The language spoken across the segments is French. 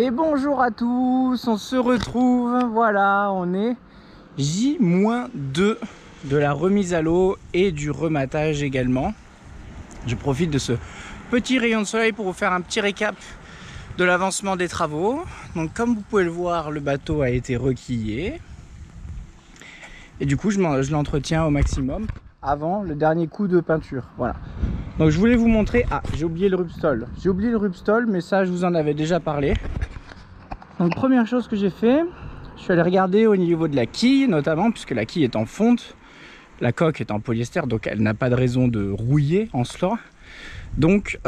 Et bonjour à tous, on se retrouve, voilà, on est J-2 de la remise à l'eau et du rematage également. Je profite de ce petit rayon de soleil pour vous faire un petit récap de l'avancement des travaux. Donc comme vous pouvez le voir, le bateau a été requillé. Et du coup, je l'entretiens au maximum avant le dernier coup de peinture, voilà. Donc je voulais vous montrer, j'ai oublié le rupstol. J'ai oublié le rupstol, mais ça je vous en avais déjà parlé. Donc première chose que j'ai fait, je suis allé regarder au niveau de la quille notamment, puisque la quille est en fonte, la coque est en polyester, donc elle n'a pas de raison de rouiller en cela. Donc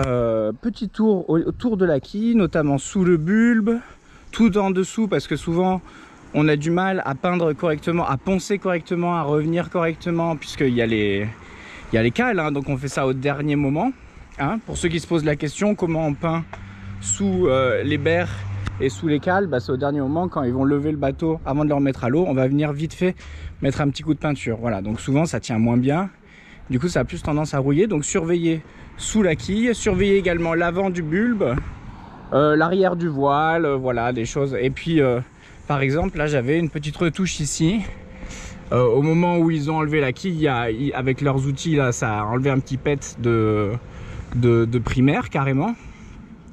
petit tour autour de la quille, notamment sous le bulbe, tout en dessous, parce que souvent on a du mal à peindre correctement, à poncer correctement, à revenir correctement, puisqu'il y a les cales, hein, donc on fait ça au dernier moment. Hein. Pour ceux qui se posent la question, comment on peint sous les berres et sous les cales, c'est au dernier moment, quand ils vont lever le bateau avant de le remettre à l'eau, on va venir vite fait mettre un petit coup de peinture. Voilà, donc souvent ça tient moins bien, du coup ça a plus tendance à rouiller, donc surveillez sous la quille, surveillez également l'avant du bulbe, l'arrière du voile, voilà, des choses. Et puis par exemple, là j'avais une petite retouche ici. Au moment où ils ont enlevé la quille, avec leurs outils, là, ça a enlevé un petit pet de primaire carrément.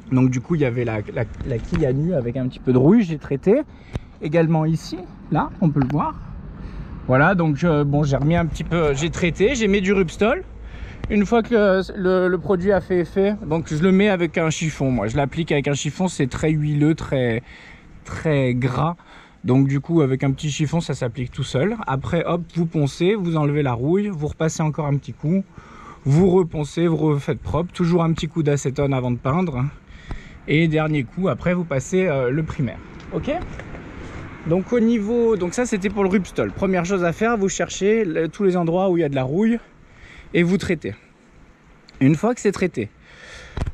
Donc du coup, il y avait la quille à nu avec un petit peu de rouille, j'ai traité. Également ici, là, on peut le voir. Voilà, donc bon, j'ai remis un petit peu, j'ai traité, j'ai mis du rupstol. Une fois que le produit a fait effet, donc je le mets avec un chiffon. Moi, je l'applique avec un chiffon, c'est très huileux, très gras. Donc du coup avec un petit chiffon ça s'applique tout seul. Après hop, vous poncez, vous enlevez la rouille, vous repassez encore un petit coup, vous reponcez, vous refaites propre, toujours un petit coup d'acétone avant de peindre. Et dernier coup, après vous passez le primaire. Ok. Donc au niveau, donc ça c'était pour le rupstol. Première chose à faire, vous cherchez tous les endroits où il y a de la rouille et vous traitez. Une fois que c'est traité,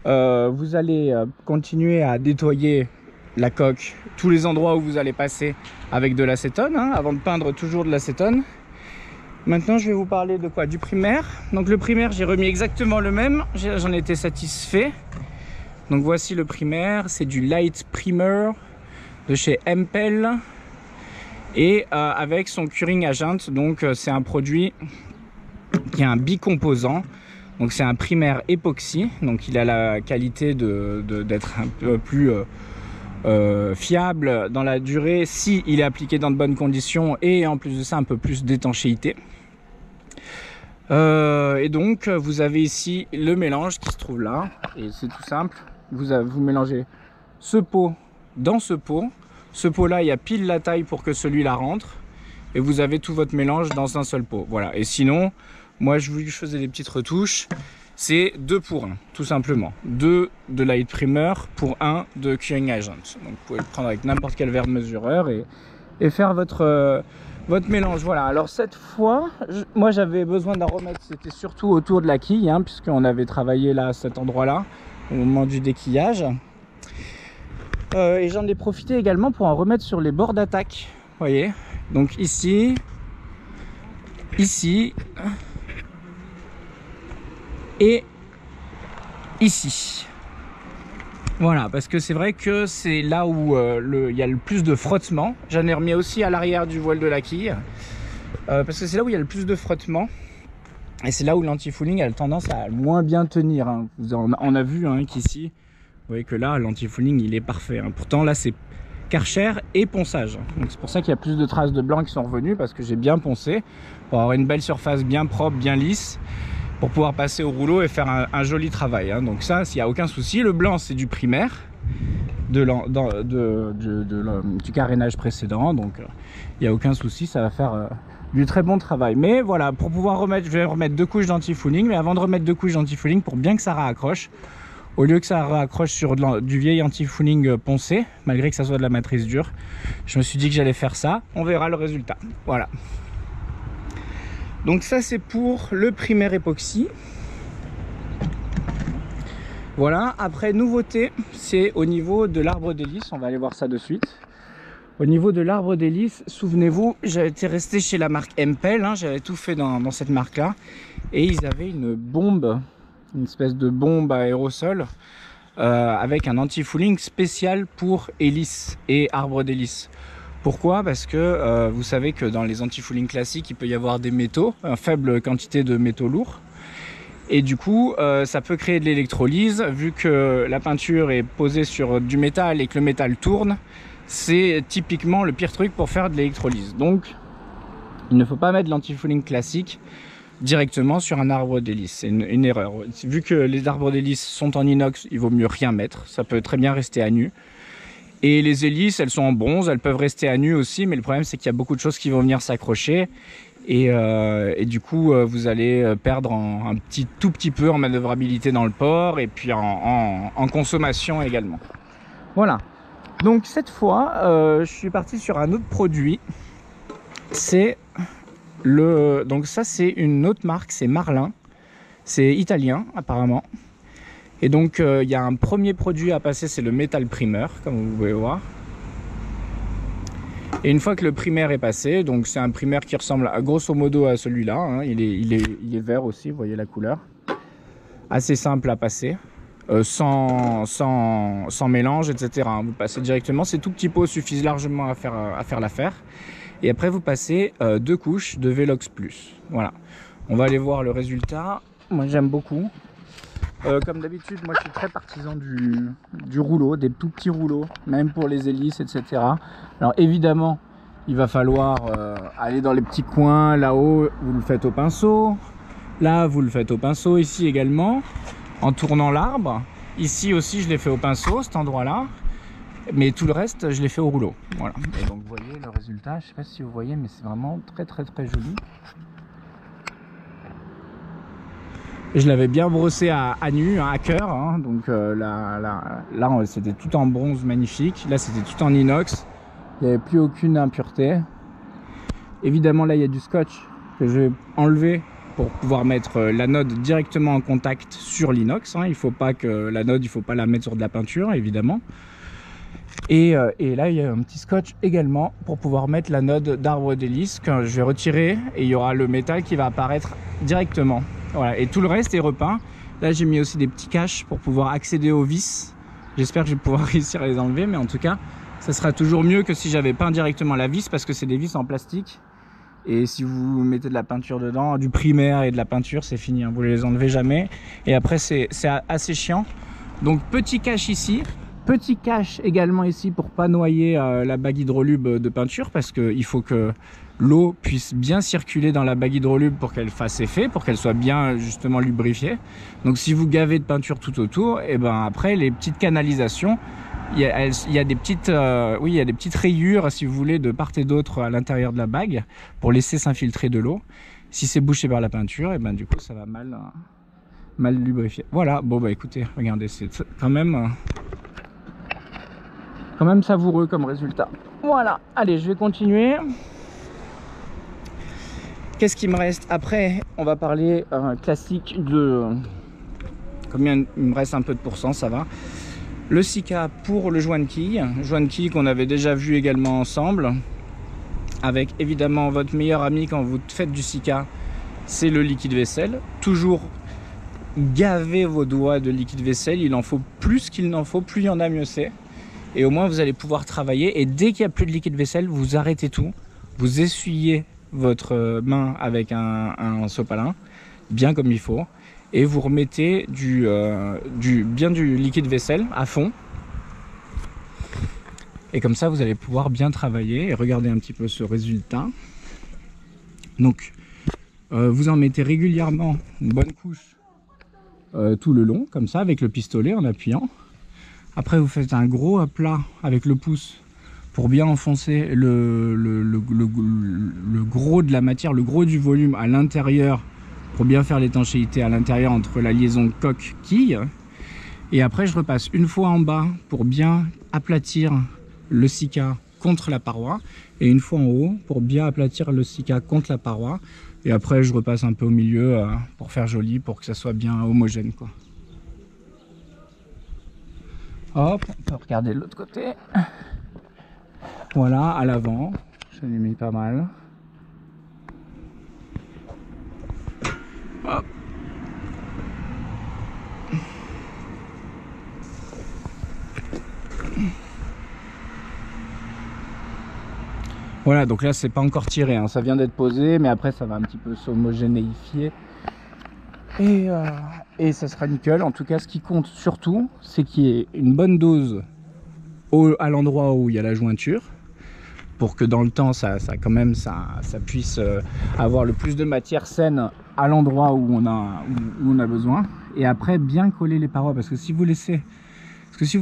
vous allez continuer à nettoyer la coque, tous les endroits où vous allez passer avec de l'acétone, hein, avant de peindre toujours de l'acétone. Maintenant je vais vous parler de quoi? Du primaire. Donc le primaire j'ai remis exactement le même, j'en étais satisfait. Donc voici le primaire, c'est du Light Primer de chez Hempel et avec son curing agent. Donc c'est un produit qui a un bicomposant. Donc c'est un primaire époxy, donc il a la qualité d'être un peu plus fiable dans la durée si il est appliqué dans de bonnes conditions et en plus de ça un peu plus d'étanchéité. Et donc vous avez ici le mélange qui se trouve là et c'est tout simple. Vous mélangez ce pot dans ce pot. Ce pot là il y a pile la taille pour que celui-là rentre et vous avez tout votre mélange dans un seul pot. Voilà. Et sinon moi je faisais des petites retouches. C'est 2 pour 1, tout simplement. 2 de Light Primer pour 1 de Curing Agent. Donc vous pouvez le prendre avec n'importe quel verre mesureur et faire votre mélange. Voilà, alors cette fois, moi j'avais besoin d'en remettre, c'était surtout autour de la quille, hein, puisqu'on avait travaillé là à cet endroit-là, au moment du déquillage. Et j'en ai profité également pour en remettre sur les bords d'attaque. Vous voyez, donc ici, et ici. Voilà, parce que c'est vrai que c'est là où il y a le plus de frottement. J'en ai remis aussi à l'arrière du voile de la quille parce que c'est là où il y a le plus de frottement et c'est là où l'anti-fouling a tendance à moins bien tenir, hein. On a vu, hein, qu'ici vous voyez que là l'anti-fouling il est parfait, hein. Pourtant là c'est Karcher et ponçage, donc c'est pour ça qu'il y a plus de traces de blanc qui sont revenues, parce que j'ai bien poncé pour avoir une belle surface bien propre, bien lisse, pour pouvoir passer au rouleau et faire un joli travail, hein. Donc ça, s'il n'y a aucun souci. Le blanc c'est du primaire du carénage précédent, donc il n'y a aucun souci, ça va faire du très bon travail. Mais voilà, pour pouvoir remettre, je vais remettre 2 couches d'anti-fouling, mais avant de remettre 2 couches d'anti-fouling, pour bien que ça raccroche, au lieu que ça raccroche sur du vieil anti-fouling poncé, malgré que ça soit de la matrice dure, je me suis dit que j'allais faire ça. On verra le résultat. Voilà. Donc ça c'est pour le primaire époxy. Voilà, après nouveauté, c'est au niveau de l'arbre d'hélice, on va aller voir ça de suite. Au niveau de l'arbre d'hélice, souvenez-vous, j'avais été resté chez la marque Hempel, hein, j'avais tout fait dans cette marque là, et ils avaient une bombe, une espèce de bombe à aérosol avec un anti-fouling spécial pour hélice et arbre d'hélice. Pourquoi? Parce que vous savez que dans les anti-fouling classiques, il peut y avoir des métaux, une faible quantité de métaux lourds. Et du coup, ça peut créer de l'électrolyse. Vu que la peinture est posée sur du métal et que le métal tourne, c'est typiquement le pire truc pour faire de l'électrolyse. Donc, il ne faut pas mettre l'anti-fouling classique directement sur un arbre d'hélice. C'est une erreur. Vu que les arbres d'hélice sont en inox, il vaut mieux rien mettre. Ça peut très bien rester à nu. Et les hélices, elles sont en bronze, elles peuvent rester à nu aussi, mais le problème c'est qu'il y a beaucoup de choses qui vont venir s'accrocher. Et du coup, vous allez perdre tout petit peu en manœuvrabilité dans le port et puis en consommation également. Voilà. Donc cette fois, je suis parti sur un autre produit. Donc ça c'est une autre marque, c'est Marlin. C'est italien apparemment. Et donc il y a un premier produit à passer, c'est le métal primer, comme vous pouvez voir. Et une fois que le primaire est passé, donc c'est un primaire qui ressemble grosso modo à celui-là, hein, il est vert aussi, vous voyez la couleur. Assez simple à passer, sans mélange, etc. Vous passez directement, ces tout petits pots suffisent largement à faire l'affaire. Et après vous passez 2 couches de Velox Plus. Voilà, on va aller voir le résultat. Moi j'aime beaucoup. Comme d'habitude, moi je suis très partisan du rouleau, des tout petits rouleaux, même pour les hélices, etc. Alors évidemment, il va falloir aller dans les petits coins, là-haut, vous le faites au pinceau. Là, vous le faites au pinceau, ici également, en tournant l'arbre. Ici aussi, je l'ai fait au pinceau, cet endroit-là. Mais tout le reste, je l'ai fait au rouleau. Voilà. Et donc, vous voyez le résultat, je ne sais pas si vous voyez, mais c'est vraiment très joli. Je l'avais bien brossé à nu, à cœur, hein. Donc là c'était tout en bronze magnifique. Là c'était tout en inox. Il n'y avait plus aucune impureté. Évidemment là il y a du scotch que je vais enlever pour pouvoir mettre l'anode directement en contact sur l'inox, hein. Il faut pas que l'anode, il faut pas la mettre sur de la peinture évidemment. Et là il y a un petit scotch également pour pouvoir mettre l'anode d'arbre d'hélice que je vais retirer et il y aura le métal qui va apparaître directement. Voilà, et tout le reste est repeint. Là j'ai mis aussi des petits caches pour pouvoir accéder aux vis. J'espère que je vais pouvoir réussir à les enlever, mais en tout cas ça sera toujours mieux que si j'avais peint directement la vis, parce que c'est des vis en plastique et si vous mettez de la peinture dedans, du primaire et de la peinture, c'est fini, hein. Vous les enlevez jamais et après c'est assez chiant. Donc petit cache ici, petit cache également ici pour pas noyer la bague hydrolube de peinture, parce qu'il faut que l'eau puisse bien circuler dans la bague hydrolube pour qu'elle fasse effet, pour qu'elle soit bien justement lubrifiée. Donc si vous gavez de peinture tout autour, et ben après les petites canalisations, il y a des petites il y a des petites rayures si vous voulez de part et d'autre à l'intérieur de la bague pour laisser s'infiltrer de l'eau. Si c'est bouché par la peinture, et ben du coup ça va mal lubrifier. Voilà, bon bah écoutez, regardez, c'est quand même savoureux comme résultat. Voilà, allez, je vais continuer. Qu'est-ce qui me reste après? On va parler classique de combien il me reste, un peu de pourcent, ça va. Le Sika pour le joint de quille qu'on avait déjà vu également ensemble, avec évidemment votre meilleur ami quand vous faites du Sika, c'est le liquide vaisselle. Toujours gaver vos doigts de liquide vaisselle, il en faut plus qu'il n'en faut, plus il y en a mieux c'est. Et au moins vous allez pouvoir travailler, et dès qu'il n'y a plus de liquide vaisselle, vous arrêtez tout, vous essuyez votre main avec un sopalin, bien comme il faut, et vous remettez du liquide vaisselle à fond. Et comme ça, vous allez pouvoir bien travailler et regarder un petit peu ce résultat. Donc, vous en mettez régulièrement une bonne couche tout le long, comme ça, avec le pistolet en appuyant. Après, vous faites un gros plat avec le pouce pour bien enfoncer le gros de la matière, le gros du volume à l'intérieur, pour bien faire l'étanchéité à l'intérieur entre la liaison coque-quille. Et après, je repasse une fois en bas pour bien aplatir le Sika contre la paroi, et une fois en haut pour bien aplatir le Sika contre la paroi. Et après, je repasse un peu au milieu pour faire joli, pour que ça soit bien homogène, quoi. Hop, on peut regarder de l'autre côté. Voilà, à l'avant, je l'ai mis pas mal. Hop. Voilà, donc là c'est pas encore tiré, hein. Ça vient d'être posé, mais après ça va un petit peu s'homogénéifier et ça sera nickel. En tout cas, ce qui compte surtout, c'est qu'il y ait une bonne dose à l'endroit où il y a la jointure, pour que dans le temps ça puisse avoir le plus de matière saine à l'endroit où on a besoin, et après bien coller les parois, parce que si vous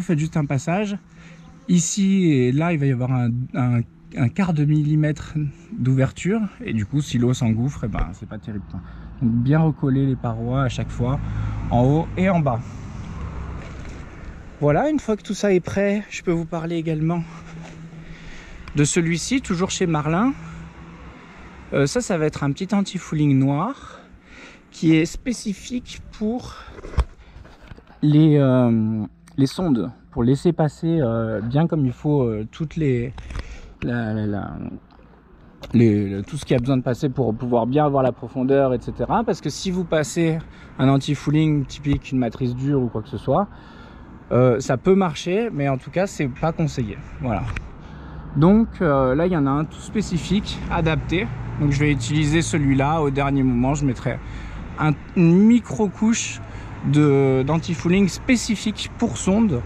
faites juste un passage ici et là, il va y avoir un quart de millimètre d'ouverture, et du coup si l'eau s'engouffre, et ben c'est pas terrible. Donc bien recoller les parois à chaque fois, en haut et en bas. Voilà, une fois que tout ça est prêt, je peux vous parler également de celui-ci, toujours chez Marlin. Ça va être un petit anti-fouling noir qui est spécifique pour les sondes, pour laisser passer bien comme il faut toutes tout ce qui a besoin de passer pour pouvoir bien avoir la profondeur, etc. Parce que si vous passez un anti-fouling typique, une matrice dure ou quoi que ce soit, ça peut marcher, mais en tout cas c'est pas conseillé. Voilà. Donc là il y en a un tout spécifique, adapté. Donc je vais utiliser celui-là. Au dernier moment, je mettrai une micro couche d'anti-fouling spécifique pour sonde.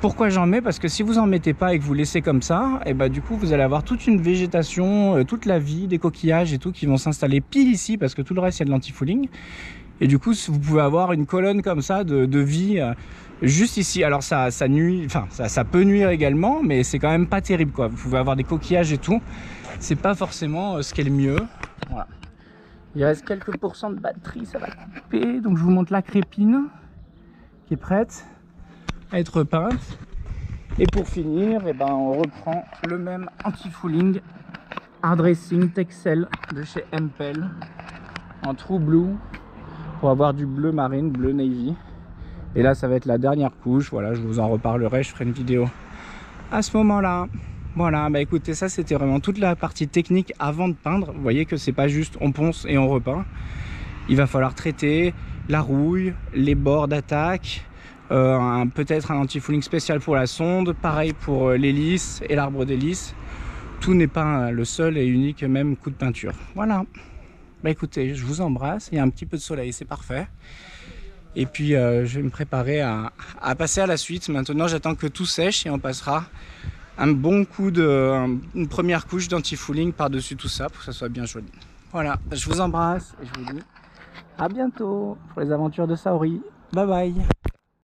Pourquoi j'en mets? Parce que si vous en mettez pas et que vous laissez comme ça, et bah du coup vous allez avoir toute une végétation, toute la vie, des coquillages et tout qui vont s'installer pile ici, parce que tout le reste il y a de l'anti-fouling. Et du coup vous pouvez avoir une colonne comme ça de vie juste ici. Alors ça nuit, enfin ça peut nuire également, mais c'est quand même pas terrible quoi. Vous pouvez avoir des coquillages et tout, c'est pas forcément ce qui est le mieux. Voilà. Il reste quelques pourcents de batterie, ça va couper, donc je vous montre la crépine qui est prête à être peinte. Et pour finir, et ben on reprend le même anti-fouling hard racing Texel de chez Empel en true blue pour avoir du bleu marine, bleu navy. Et là ça va être la dernière couche. Voilà, je vous en reparlerai, je ferai une vidéo à ce moment là. Voilà, bah écoutez, ça c'était vraiment toute la partie technique avant de peindre. Vous voyez que c'est pas juste on ponce et on repeint. Il va falloir traiter la rouille, les bords d'attaque, peut-être un anti-fouling spécial pour la sonde, pareil pour l'hélice et l'arbre d'hélice. Tout n'est pas le seul et unique même coup de peinture. Voilà. Bah écoutez, je vous embrasse, il y a un petit peu de soleil, c'est parfait. Et puis je vais me préparer à passer à la suite. Maintenant j'attends que tout sèche et on passera un bon coup une première couche d'anti-fouling par-dessus tout ça pour que ça soit bien joli. Voilà, je vous embrasse et je vous dis à bientôt pour les aventures de Saori. Bye bye.